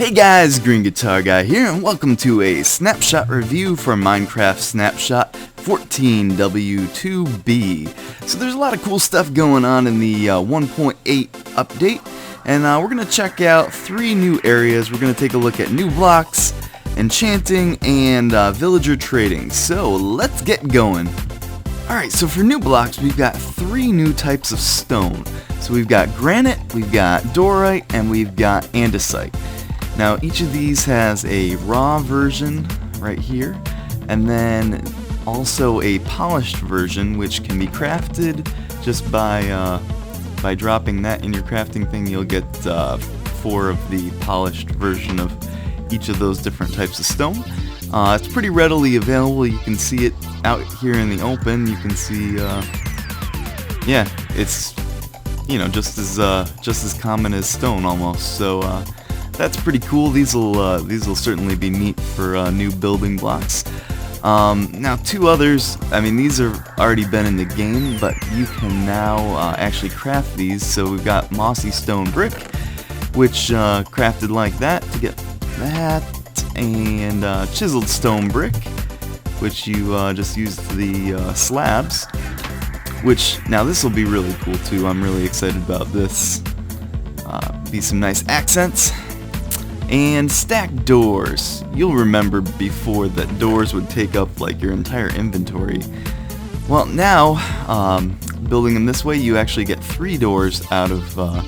Hey guys, GreenGuitarGuy here, and welcome to a snapshot review for Minecraft Snapshot 14W2B. So there's a lot of cool stuff going on in the 1.8 update, and we're going to check out 3 new areas. We're going to take a look at new blocks, enchanting, and villager trading. So let's get going. Alright, so for new blocks, we've got 3 new types of stone. So we've got granite, we've got dorite, and we've got andesite. Now each of these has a raw version right here, and then also a polished version which can be crafted just by dropping that in your crafting thing. You'll get 4 of the polished version of each of those different types of stone. It's pretty readily available. You can see it out here in the open. You can see, yeah, it's just as common as stone almost. So that's pretty cool. These will certainly be neat for new building blocks. Now 2 others. I mean, these have already been in the game, but you can now actually craft these. So we've got mossy stone brick, which crafted like that to get that. And chiseled stone brick, which you just use the slabs, which now this will be really cool too. I'm really excited about this. Be some nice accents. And stacked doors. You'll remember before that doors would take up like your entire inventory. Well, now building them this way, you actually get 3 doors out of a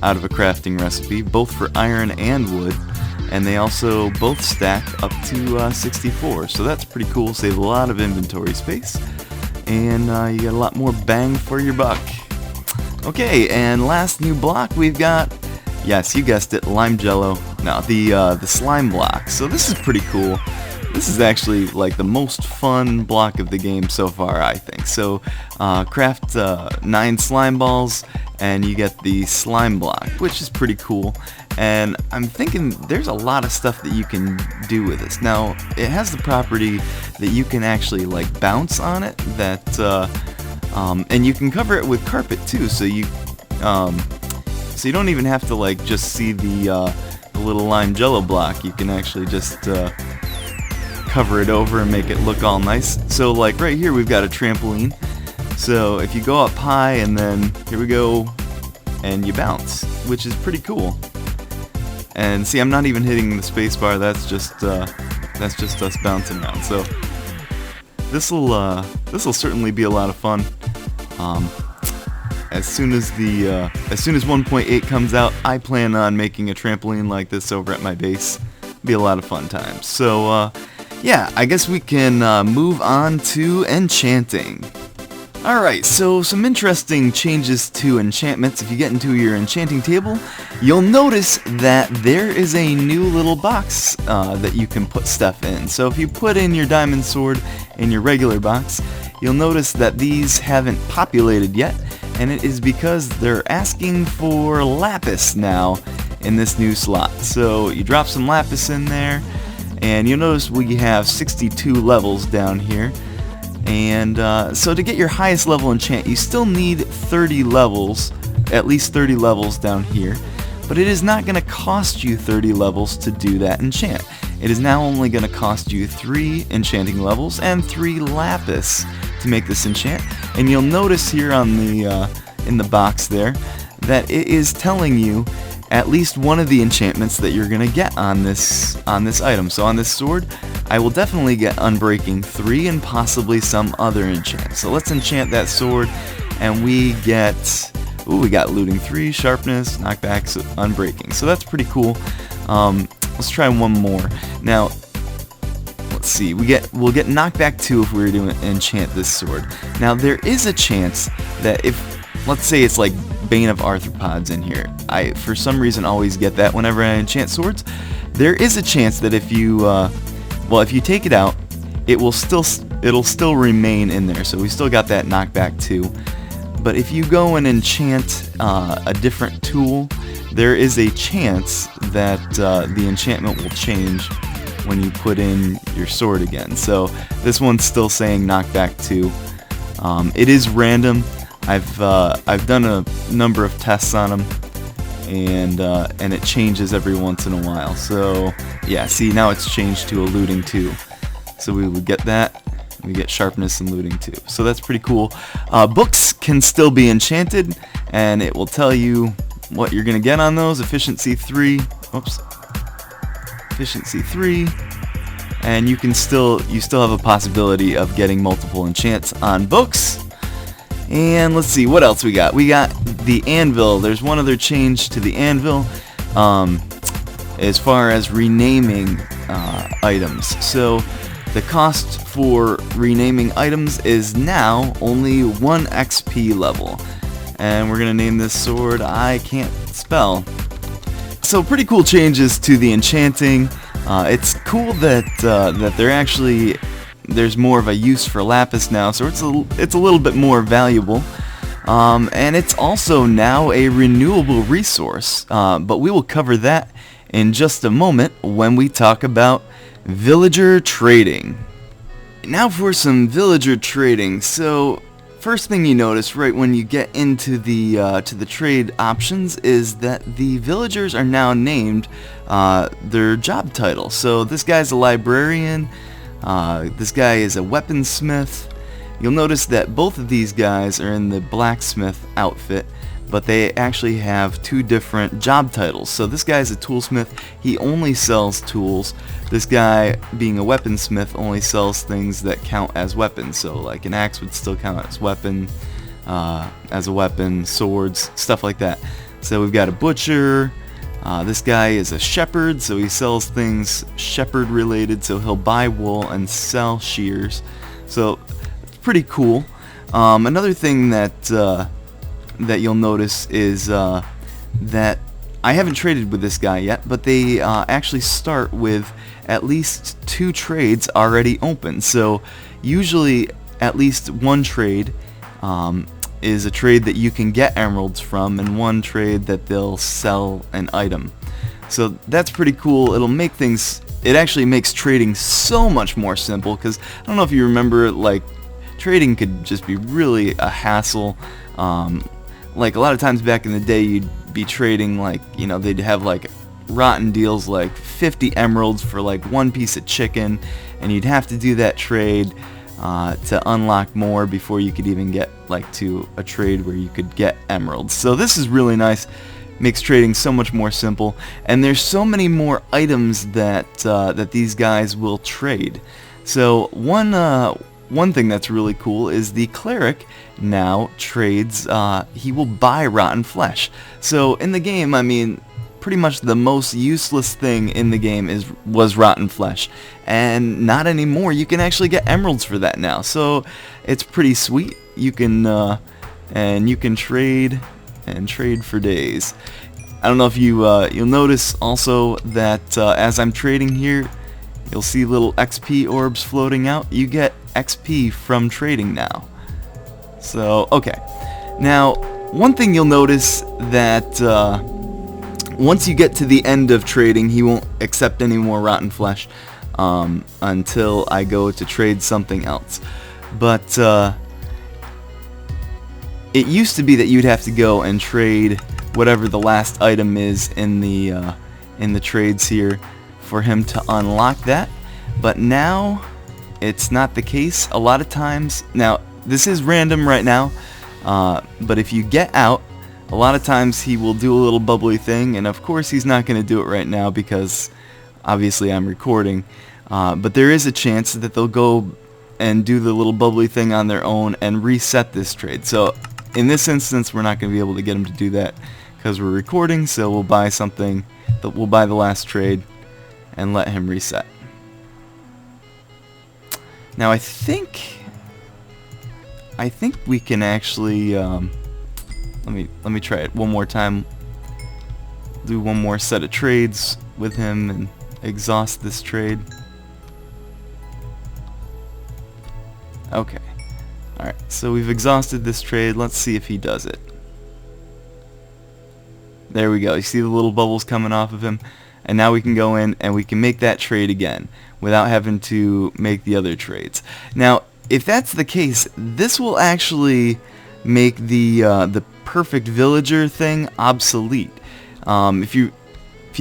crafting recipe, both for iron and wood. And they also both stack up to 64, so that's pretty cool. Save a lot of inventory space, and you get a lot more bang for your buck. Okay, and last new block we've got, yes, you guessed it, lime jello. Now the slime block. So this is pretty cool. This is actually like the most fun block of the game so far, I think. So craft 9 slime balls, and you get the slime block, which is pretty cool. And I'm thinking there's a lot of stuff that you can do with this. Now, it has the property that you can actually like bounce on it, that and you can cover it with carpet too, so you don't even have to like just see the little lime jello block. You can actually just cover it over and make it look all nice. So like right here we've got a trampoline. So if you go up high, and then here we go, and you bounce, which is pretty cool. And see, I'm not even hitting the space bar. That's just us bouncing around. So this will certainly be a lot of fun. As soon as 1.8 comes out, I plan on making a trampoline like this over at my base. Be a lot of fun times. So yeah, I guess we can move on to enchanting. Alright, so some interesting changes to enchantments. If you get into your enchanting table, you'll notice that there is a new little box that you can put stuff in. So if you put in your diamond sword in your regular box, you'll notice that these haven't populated yet, and it is because they're asking for lapis now in this new slot. So you drop some lapis in there, and you'll notice we have 62 levels down here. And so to get your highest level enchant, you still need 30 levels, at least 30 levels down here. But it is not going to cost you 30 levels to do that enchant. It is now only going to cost you 3 enchanting levels and 3 lapis to make this enchant. And you'll notice here on the in the box there that it is telling you at least one of the enchantments that you're gonna get on this item. So on this sword, I will definitely get Unbreaking 3 and possibly some other enchant. So let's enchant that sword, and we get, we got Looting 3, Sharpness, Knockback, so Unbreaking. So that's pretty cool. Let's try one more. Now, let's see. We'll get Knockback 2 if we were to enchant this sword. Now there is a chance that if, let's say it's like Bane of Arthropods in here. I, for some reason, always get that whenever I enchant swords. There is a chance that if you, well, if you take it out, it'll still remain in there. So we still got that knockback too. But if you go and enchant a different tool, there is a chance that the enchantment will change when you put in your sword again. So this one's still saying knockback 2. It is random. I've done a number of tests on them, and it changes every once in a while. So yeah, see, now it's changed to a looting 2. So we would get that. We get sharpness and looting 2. So that's pretty cool. Books can still be enchanted, and it will tell you what you're gonna get on those. Efficiency 3. Oops. Efficiency 3. And you still have a possibility of getting multiple enchants on books. And let's see what else we got. We got the anvil. There's one other change to the anvil as far as renaming items. So the cost for renaming items is now only 1 XP level. And we're gonna name this sword I can't spell. So pretty cool changes to the enchanting. It's cool that there's more of a use for lapis now, so it's a little bit more valuable. And it's also now a renewable resource, but we will cover that in just a moment when we talk about villager trading. Now for some villager trading. So first thing you notice right when you get into the trade options is that the villagers are now named their job title. So this guy's a librarian, this guy is a weaponsmith. You'll notice that both of these guys are in the blacksmith outfit, but they actually have 2 different job titles. So this guy's a toolsmith, he only sells tools. This guy, being a weaponsmith, only sells things that count as weapons. So like an axe would still count as a weapon, swords, stuff like that. So we've got a butcher. This guy is a shepherd, so he sells things shepherd related, so he'll buy wool and sell shears. So it's pretty cool. Another thing that you'll notice is that I haven't traded with this guy yet, but they actually start with at least 2 trades already open. So usually at least 1 trade is a trade that you can get emeralds from, and 1 trade that they'll sell an item. So that's pretty cool. It actually makes trading so much more simple, because I don't know if you remember, like, trading could just be really a hassle. Like a lot of times back in the day, you'd be trading, like, you know, they'd have like rotten deals like 50 emeralds for like 1 piece of chicken, and you'd have to do that trade to unlock more before you could even get like to a trade where you could get emeralds. So this is really nice, makes trading so much more simple, and there's so many more items that these guys will trade. So one thing that's really cool is the cleric now trades, he will buy rotten flesh. So in the game, I mean, pretty much the most useless thing in the game was rotten flesh, and not anymore. You can actually get emeralds for that now, so it's pretty sweet. You can trade for days. I don't know if you'll notice also that as I'm trading here, you'll see little XP orbs floating out. You get XP from trading now. So okay, now one thing you'll notice that once you get to the end of trading, he won't accept any more rotten flesh until I go to trade something else. But it used to be that you'd have to go and trade whatever the last item is in the trades here for him to unlock that. But now it's not the case. A lot of times, now this is random right now, but if you get out, a lot of times he will do a little bubbly thing, and of course he's not going to do it right now because obviously I'm recording, but there is a chance that they'll go and do the little bubbly thing on their own and reset this trade. So in this instance, we're not going to be able to get him to do that because we're recording, so we'll buy something, we'll buy the last trade and let him reset. Now I think we can actually let me try it one more time. Do one more set of trades with him and exhaust this trade. Okay. Alright, so we've exhausted this trade. Let's see if he does it. There we go. You see the little bubbles coming off of him? And now we can go in and we can make that trade again without having to make the other trades. Now, if that's the case, this will actually make the perfect villager thing obsolete. If you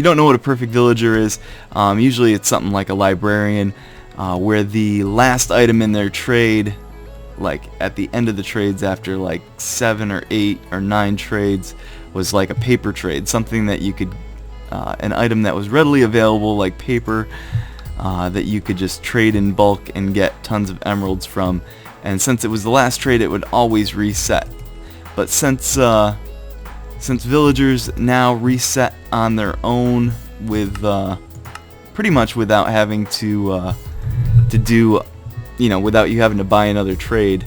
don't know what a perfect villager is, usually it's something like a librarian, where the last item in their trade, like at the end of the trades after like 7 or 8 or 9 trades, was like a paper trade, something that you could, an item that was readily available like paper, that you could just trade in bulk and get tons of emeralds from. And since it was the last trade, it would always reset. But since villagers now reset on their own with pretty much without having to do, without you having to buy another trade,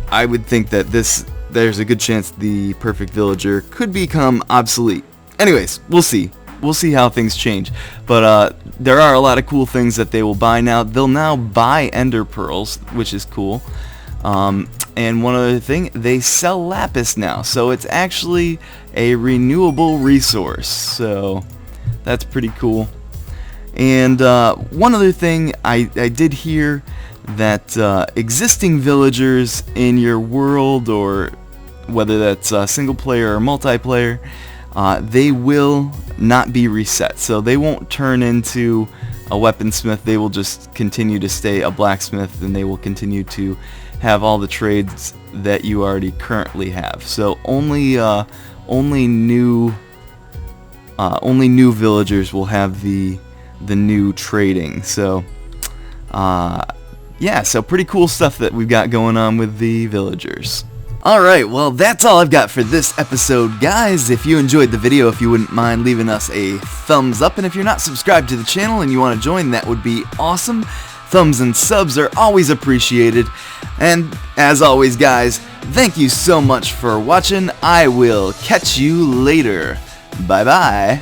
I would think that there's a good chance the perfect villager could become obsolete. Anyways, we'll see. We'll see how things change. But there are a lot of cool things that they will buy now. They'll now buy ender pearls, which is cool. And one other thing, they sell lapis now, so it's actually a renewable resource, so that's pretty cool. And one other thing, I did hear that existing villagers in your world, or whether that's single player or multiplayer, they will not be reset, so they won't turn into a weaponsmith. They will just continue to stay a blacksmith, and they will continue to have all the trades that you already currently have. So only new villagers will have the new trading. So yeah, so pretty cool stuff that we've got going on with the villagers. Alright, well that's all I've got for this episode, guys. If you enjoyed the video, if you wouldn't mind leaving us a thumbs up, and if you're not subscribed to the channel and you want to join, that would be awesome. Thumbs and subs are always appreciated. And as always, guys, thank you so much for watching. I will catch you later. Bye bye.